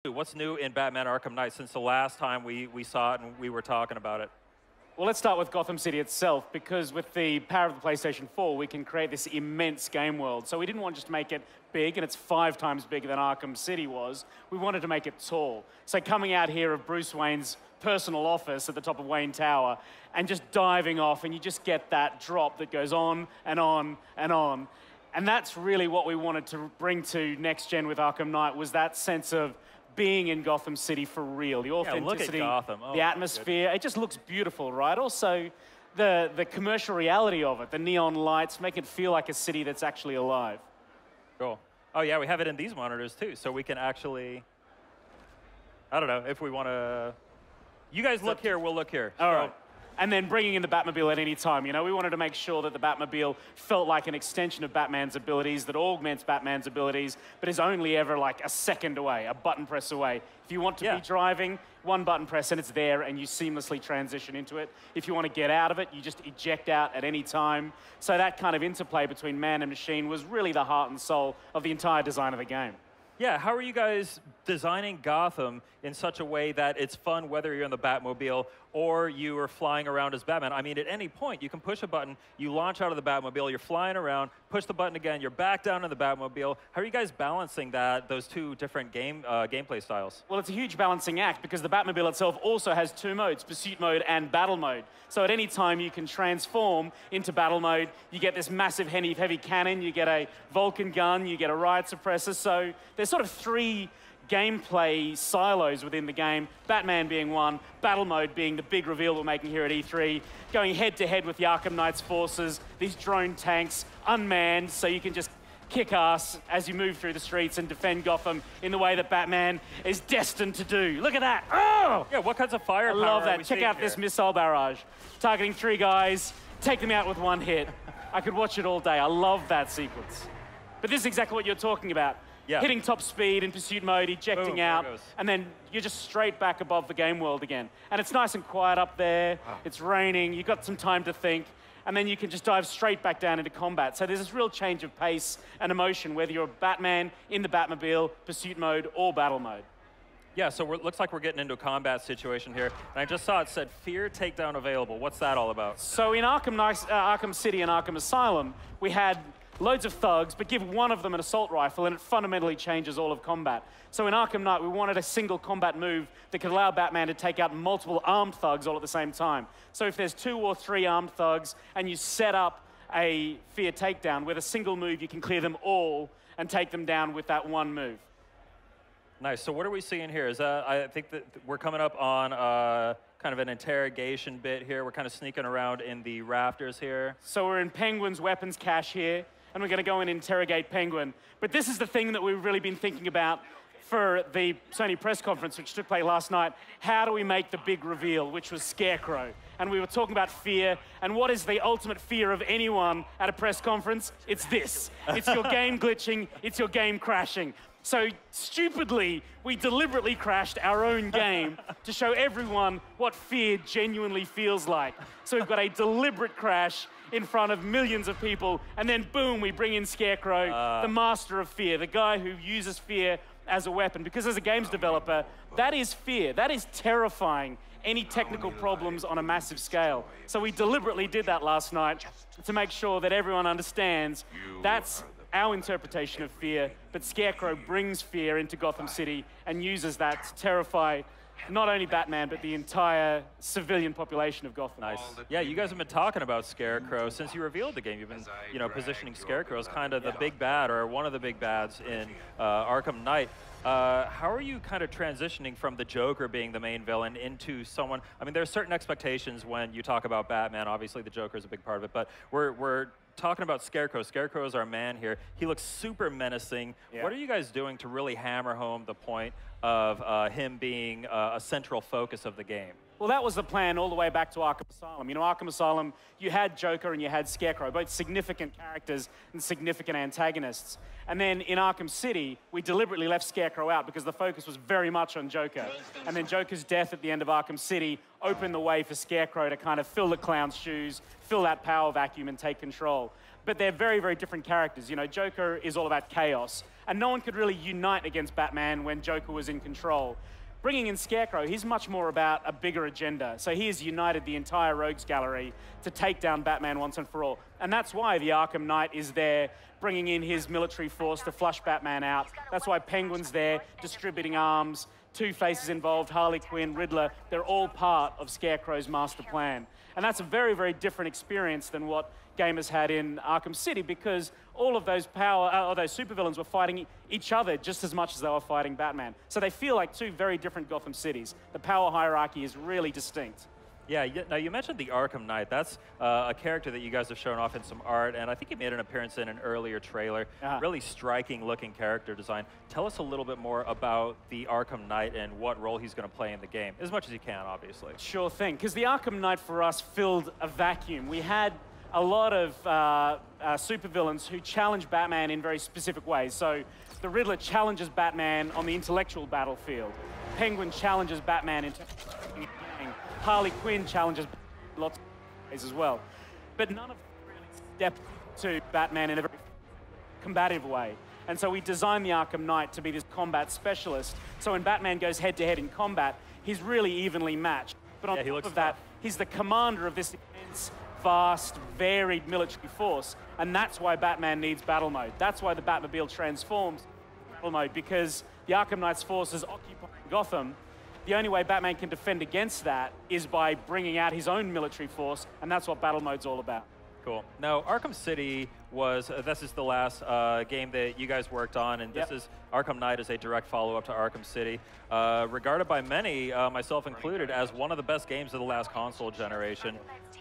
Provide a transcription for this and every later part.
What's new in Batman Arkham Knight since the last time we saw it and we were talking about it? Well, let's start with Gotham City itself, because with the power of the PlayStation 4, we can create this immense game world. So we didn't want just to make it big, and it's 5 times bigger than Arkham City was. We wanted to make it tall. So coming out here of Bruce Wayne's personal office at the top of Wayne Tower, and just diving off, and you just get that drop that goes on and on and on. And that's really what we wanted to bring to next gen with Arkham Knight, was that sense of being in Gotham City for real. The authenticity, look at Gotham. Oh, the atmosphere, it just looks beautiful, right? Also, the commercial reality of it, the neon lights, make it feel like a city that's actually alive. Cool. Oh yeah, we have it in these monitors too, so we can actually, I don't know, if we want to, you guys look here, we'll look here. All right. And then bringing in the Batmobile at any time. You know, we wanted to make sure that the Batmobile felt like an extension of Batman's abilities, that augments Batman's abilities, but is only ever like a second away, a button press away. If you want to be driving, one button press and it's there, and you seamlessly transition into it. If you want to get out of it, you just eject out at any time. So that kind of interplay between man and machine was really the heart and soul of the entire design of the game. Yeah, how are you guys designing Gotham in such a way that it's fun whether you're in the Batmobile or you are flying around as Batman? I mean, at any point, you can push a button, you launch out of the Batmobile, you're flying around, push the button again, you're back down in the Batmobile. How are you guys balancing those two different gameplay styles? Well, it's a huge balancing act, because the Batmobile itself also has 2 modes, pursuit mode and battle mode. So at any time, you can transform into battle mode. You get this massive heavy cannon, you get a Vulcan gun, you get a riot suppressor. So there's sort of 3 gameplay silos within the game, Batman being one, battle mode being the big reveal we're making here at E3, going head-to-head with the Arkham Knight's forces, these drone tanks, unmanned, so you can just kick ass as you move through the streets and defend Gotham in the way that Batman is destined to do. Look at that! Oh! Yeah, what kinds of firepower I love that. Check out this missile barrage. Targeting 3 guys, take them out with 1 hit. I could watch it all day. I love that sequence. But this is exactly what you're talking about. Yeah. Hitting top speed in pursuit mode, ejecting Boom, out, and then you're just straight back above the game world again. And it's nice and quiet up there. It's raining. You've got some time to think. And then you can just dive straight back down into combat. So there's this real change of pace and emotion, whether you're Batman in the Batmobile, pursuit mode, or battle mode. Yeah, so it looks like we're getting into a combat situation here. And I just saw it said, fear takedown available. What's that all about? So in Arkham City and Arkham Asylum, we had loads of thugs, but give one of them an assault rifle, and it fundamentally changes all of combat. So in Arkham Knight, we wanted a single combat move that could allow Batman to take out multiple armed thugs all at the same time. So if there's 2 or 3 armed thugs, and you set up a fear takedown, with a single move, you can clear them all and take them down with that 1 move. Nice. So what are we seeing here? I think that we're coming up on kind of an interrogation bit here. We're kind of sneaking around in the rafters here. So we're in Penguin's weapons cache here, and we're going to go and interrogate Penguin. But this is the thing that we've really been thinking about for the Sony press conference, which took place last night. How do we make the big reveal, which was Scarecrow? And we were talking about fear, and what is the ultimate fear of anyone at a press conference? It's this. It's your game glitching, it's your game crashing. So stupidly, we deliberately crashed our own game to show everyone what fear genuinely feels like. So we've got a deliberate crash in front of millions of people, and then boom, we bring in Scarecrow, the master of fear, the guy who uses fear as a weapon. Because as a games developer, that is fear. That is terrifying any technical problems on a massive scale. So we deliberately did that last night to make sure that everyone understands that's our interpretation of fear, but Scarecrow brings fear into Gotham City and uses that to terrify not only Batman, but the entire civilian population of Gotham. Nice. Yeah, you guys have been talking about Scarecrow since you revealed the game. You've been, positioning Scarecrow as kind of the big bad, or one of the big bads in Arkham Knight. How are you kind of transitioning from the Joker being the main villain into someone? I mean, there are certain expectations when you talk about Batman. Obviously, the Joker is a big part of it, but we're talking about Scarecrow. Scarecrow is our man here. He looks super menacing. Yeah. What are you guys doing to really hammer home the point of him being a central focus of the game? Well, that was the plan all the way back to Arkham Asylum. You know, Arkham Asylum, you had Joker and you had Scarecrow, both significant characters and significant antagonists. And then in Arkham City, we deliberately left Scarecrow out because the focus was very much on Joker. And then Joker's death at the end of Arkham City opened the way for Scarecrow to kind of fill the clown's shoes, fill that power vacuum and take control. But they're very, very different characters. You know, Joker is all about chaos, and no one could really unite against Batman when Joker was in control. Bringing in Scarecrow, he's much more about a bigger agenda. So he has united the entire Rogues Gallery to take down Batman once and for all. And that's why the Arkham Knight is there, bringing in his military force to flush Batman out. That's why Penguin's there, distributing arms. Two-Face is involved, Harley Quinn, Riddler. They're all part of Scarecrow's master plan. And that's a very, very different experience than what gamers had in Arkham City, because all of those those supervillains were fighting each other just as much as they were fighting Batman. So they feel like two very different Gotham cities. The power hierarchy is really distinct. Yeah, now you mentioned the Arkham Knight. That's a character that you guys have shown off in some art, and I think he made an appearance in an earlier trailer. Really striking looking character design. Tell us a little bit more about the Arkham Knight and what role he's going to play in the game, as much as you can, obviously. Sure thing, because the Arkham Knight for us filled a vacuum. We had a lot of supervillains who challenge Batman in very specific ways. So the Riddler challenges Batman on the intellectual battlefield. Penguin challenges Batman in Harley Quinn challenges lots of ways as well. But none of them really step to Batman in a very combative way. And so we designed the Arkham Knight to be this combat specialist. So when Batman goes head-to-head in combat, he's really evenly matched. But on top of that, he's the commander of this immense, vast, varied military force. And that's why Batman needs battle mode. That's why the Batmobile transforms battle mode, because the Arkham Knight's forces occupying Gotham. The only way Batman can defend against that is by bringing out his own military force, and that's what battle mode's all about. Cool. Now, Arkham City was, this is the last game that you guys worked on, and this is, Arkham Knight is a direct follow-up to Arkham City. Regarded by many, myself included, as one of the best games of the last console generation.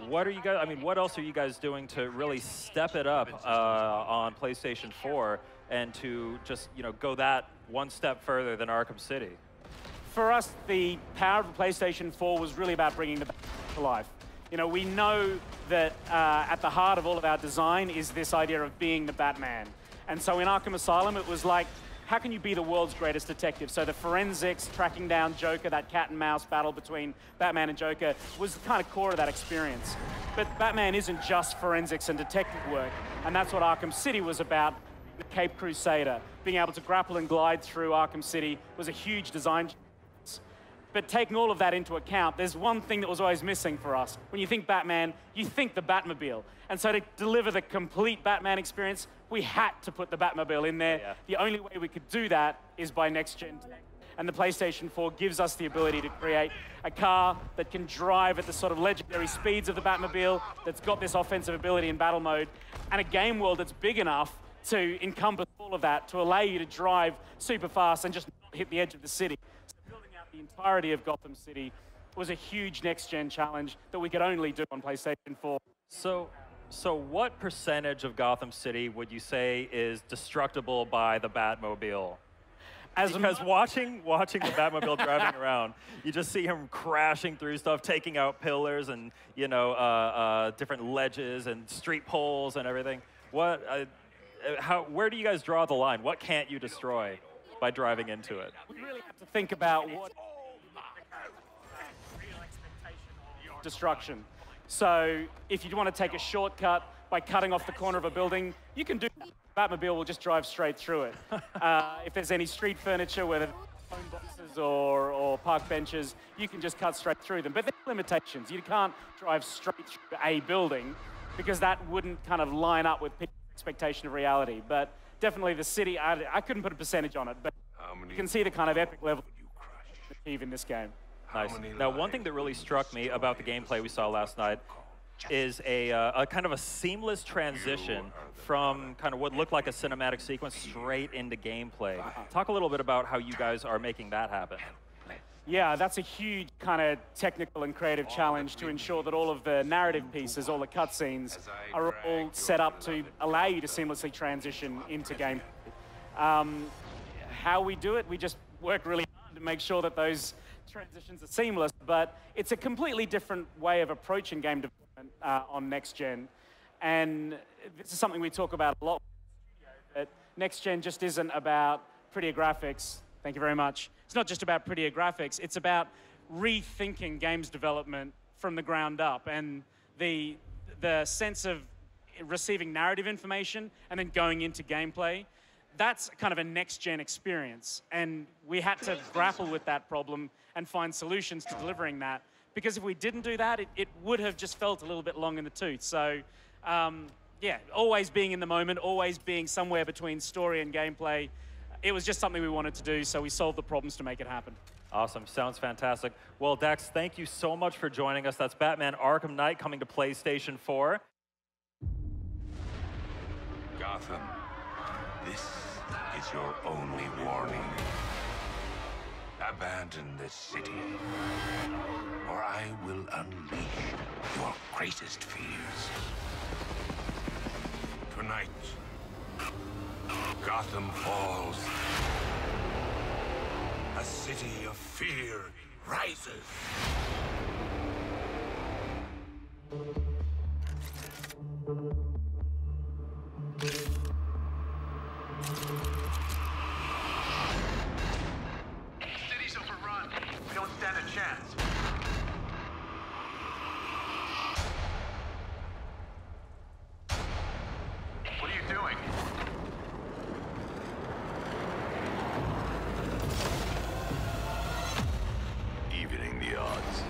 What are you guys, I mean, what else are you guys doing to really step it up on PlayStation 4 and to just, you know, go that one step further than Arkham City? For us, the power of the PlayStation 4 was really about bringing the Batman to life. You know, we know that at the heart of all of our design is this idea of being the Batman. And so in Arkham Asylum, it was like, how can you be the world's greatest detective? So the forensics, tracking down Joker, that cat and mouse battle between Batman and Joker was the kind of core of that experience. But Batman isn't just forensics and detective work. And that's what Arkham City was about. The Cape Crusader, being able to grapple and glide through Arkham City was a huge design. But taking all of that into account, there's one thing that was always missing for us. When you think Batman, you think the Batmobile. And so to deliver the complete Batman experience, we had to put the Batmobile in there. The only way we could do that is by next-gen tech. And the PlayStation 4 gives us the ability to create a car that can drive at the sort of legendary speeds of the Batmobile, that's got this offensive ability in battle mode, and a game world that's big enough to encompass all of that, to allow you to drive super fast and just not hit the edge of the city. The entirety of Gotham City was a huge next-gen challenge that we could only do on PlayStation 4. So what percentage of Gotham City would you say is destructible by the Batmobile? Because watching the Batmobile driving around, you just see him crashing through stuff, taking out pillars and, you know, different ledges and street poles and everything. Where do you guys draw the line? What can't you destroy by driving into it? We really have to think about what destruction. So if you want to take a shortcut by cutting off the corner of a building, you can do that. Batmobile will just drive straight through it. If there's any street furniture, whether phone boxes or park benches, you can just cut straight through them. But there are limitations. You can't drive straight through a building because that wouldn't kind of line up with people's expectation of reality. But definitely the city, I couldn't put a percentage on it, but you can see the kind of epic level achieve in this game. Nice. Now, one thing that really struck me about the gameplay we saw last night is a kind of a seamless transition from kind of what looked like a cinematic sequence straight into gameplay. Talk a little bit about how you guys are making that happen. Yeah, that's a huge kind of technical and creative challenge to ensure that all of the narrative pieces, all the cutscenes, are all set up to allow you to seamlessly transition into gameplay. How we do it, we just work really hard to make sure that those transitions are seamless, but it's a completely different way of approaching game development on next gen. And this is something we talk about a lot. That next gen just isn't about prettier graphics. Thank you very much. It's not just about prettier graphics. It's about rethinking games development from the ground up, and the sense of receiving narrative information and then going into gameplay. that's kind of a next-gen experience. And we had to grapple with that problem and find solutions to delivering that. Because if we didn't do that, it would have just felt a little bit long in the tooth. So, yeah, always being in the moment, always being somewhere between story and gameplay. It was just something we wanted to do, so we solved the problems to make it happen. Awesome. Sounds fantastic. Well, Dex, thank you so much for joining us. That's Batman Arkham Knight coming to PlayStation 4. Gotham, this is your only warning. Abandon this city, or I will unleash your greatest fears. Tonight, Gotham falls. A city of fear rises. City's overrun. We don't stand a chance. What are you doing? Evening the odds.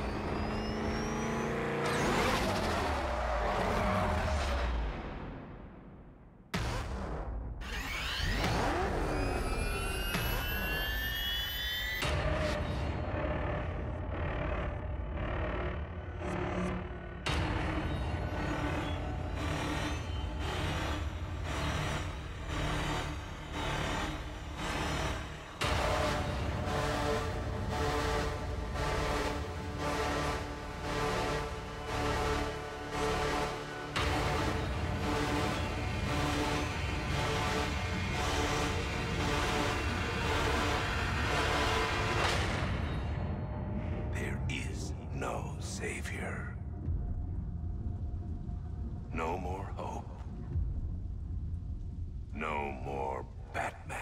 No savior. No more hope. No more Batman.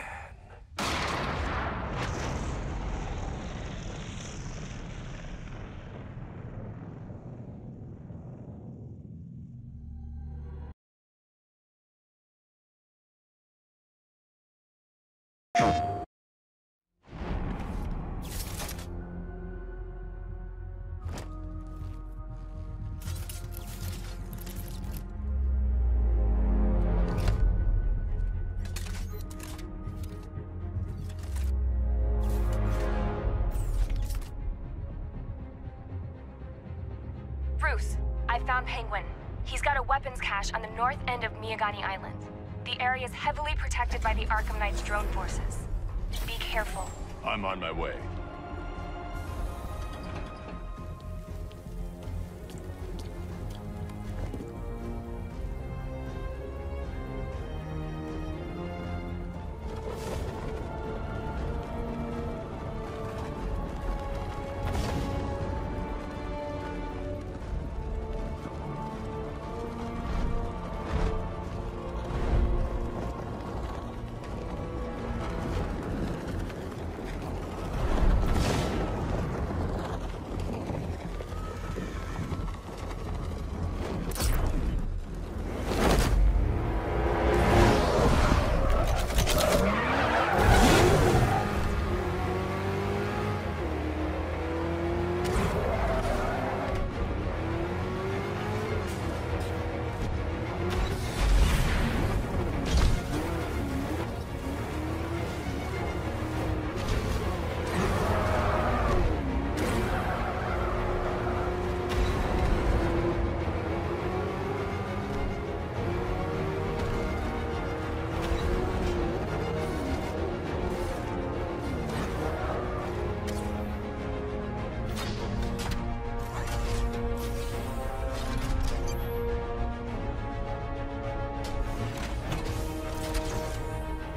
Bruce, I found Penguin. He's got a weapons cache on the north end of Miyagani Island. The area is heavily protected by the Arkham Knight's drone forces. Be careful. I'm on my way.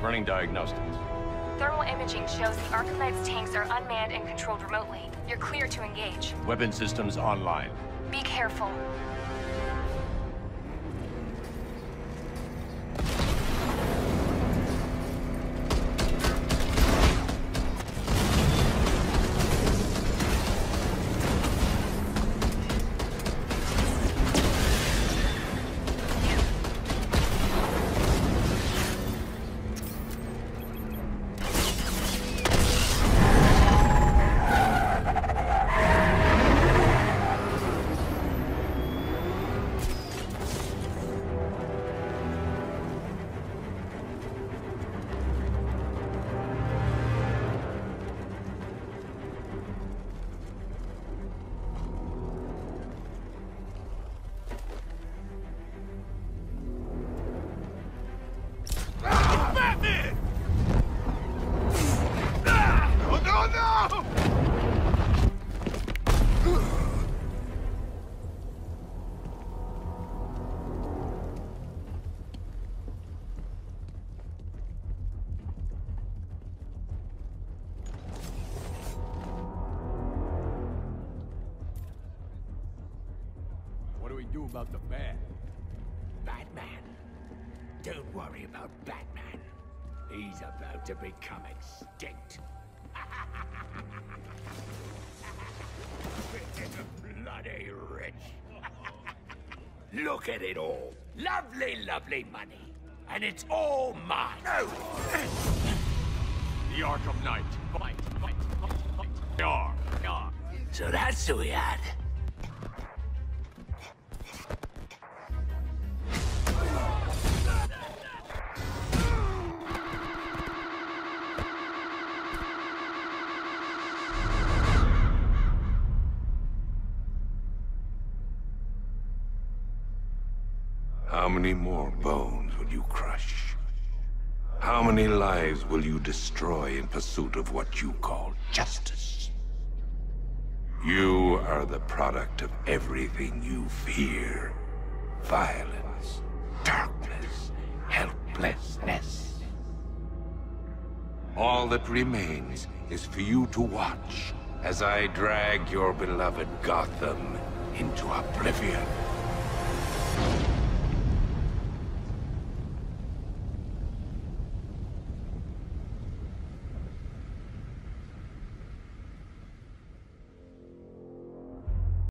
Running diagnostics. Thermal imaging shows the Arkham Knight's tanks are unmanned and controlled remotely. You're clear to engage. Weapon systems online. Be careful. do about the bat? Batman. Don't worry about Batman. He's about to become extinct. Bloody rich. Look at it all. Lovely, lovely money. And it's all mine. No! The Arkham Knight. Fight, fight, fight, fight. Yar, yar. So that's who we had. How many more bones will you crush? How many lives will you destroy in pursuit of what you call justice? You are the product of everything you fear. Violence, darkness, helplessness. All that remains is for you to watch as I drag your beloved Gotham into oblivion.